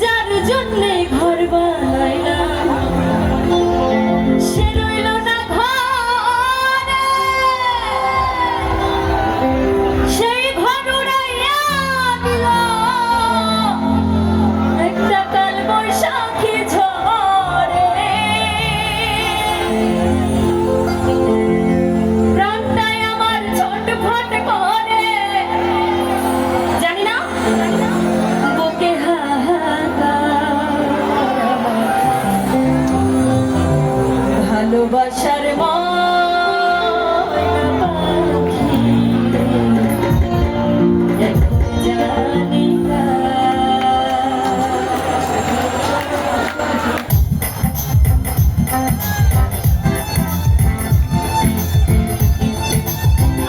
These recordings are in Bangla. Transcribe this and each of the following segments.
যার জন্যে ঘর বানাইলাম সে রইল না ঘরে, সেই ঘর উড়াইয়া দিল একটা কাল বৈশাখী ঝড়ে। প্রাণটাই আমার ছটফট করে, জানি না বুকে ভালোবাসার ময়না পাখি এখন জানি না।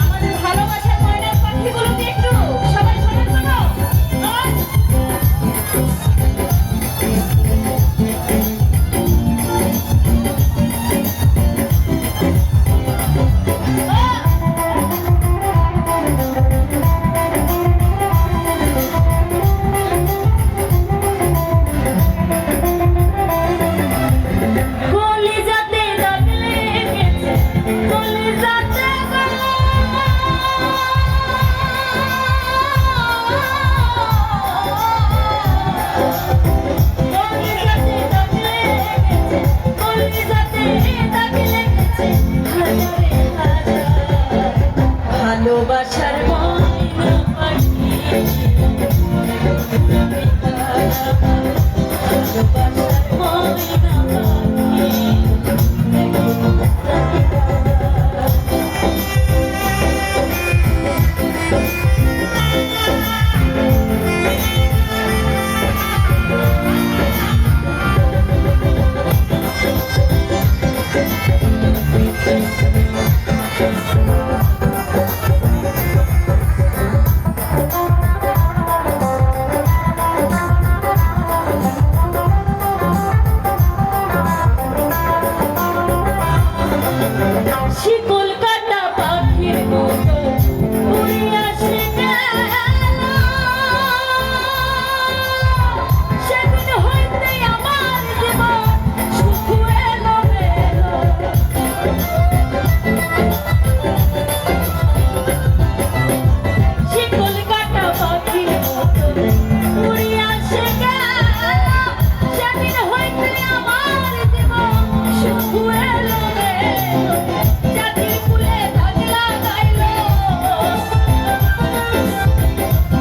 আমাদের ভালোবাসার ময়না পাখিগুলোকে একটু সবাই শোনেন শোনো। কলিজাতে দাগ লেগেছে, কলিজাতে ভালোবাসার ময়না পাখি, ভালোবাসার ময়না শিকল কাটা পাখির মতো উড়িয়া সে গেল, সেদিন হইতে আমার জীবন সুখ এলো মেলো। শিকল কাটা পাখির মতো উড়িয়া সে গেল, সেদিন হইতে আমার জীবন সুখ এলো মেলো। জাতির কুলে দাগ লাগাইলো,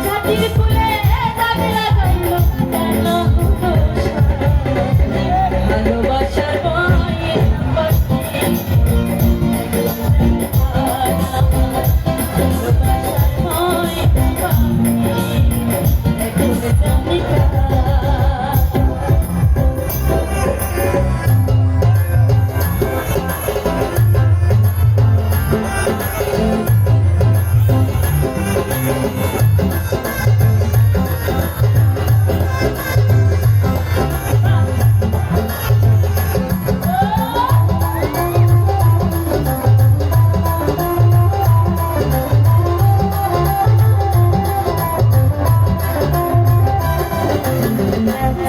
জাতির কুলে দাগ লাগাইলো কেন দোষ? ভালোবাসার ময়না পাখি, ভালোবাসার ময়না পাখি এখন জানি না।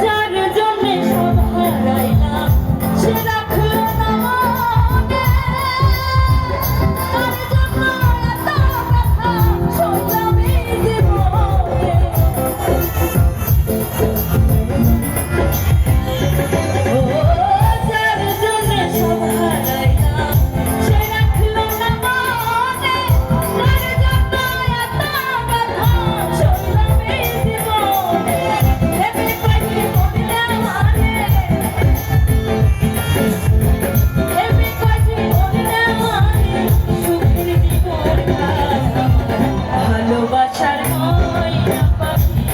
যার জন্যে সব হারাইলাম সে রাখলো না মনে, তার জন্য এত ব্যথা শুনলাম এই জীবনে। ও যার জন্যে সব হারাইলাম সে রাখলো না মনে, তার জন্য এত ব্যথা শুনলাম এই জীবনে। ভালোবাসার ময়না পাখি,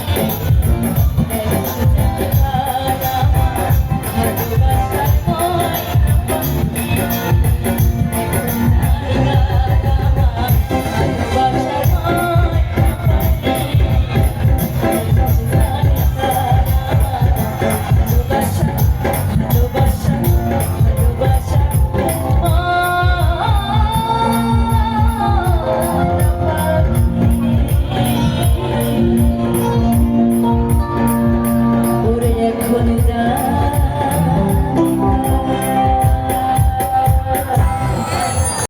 ভালোবাসার ময়না পাখি, ভালোবাসার ময়না পাখি।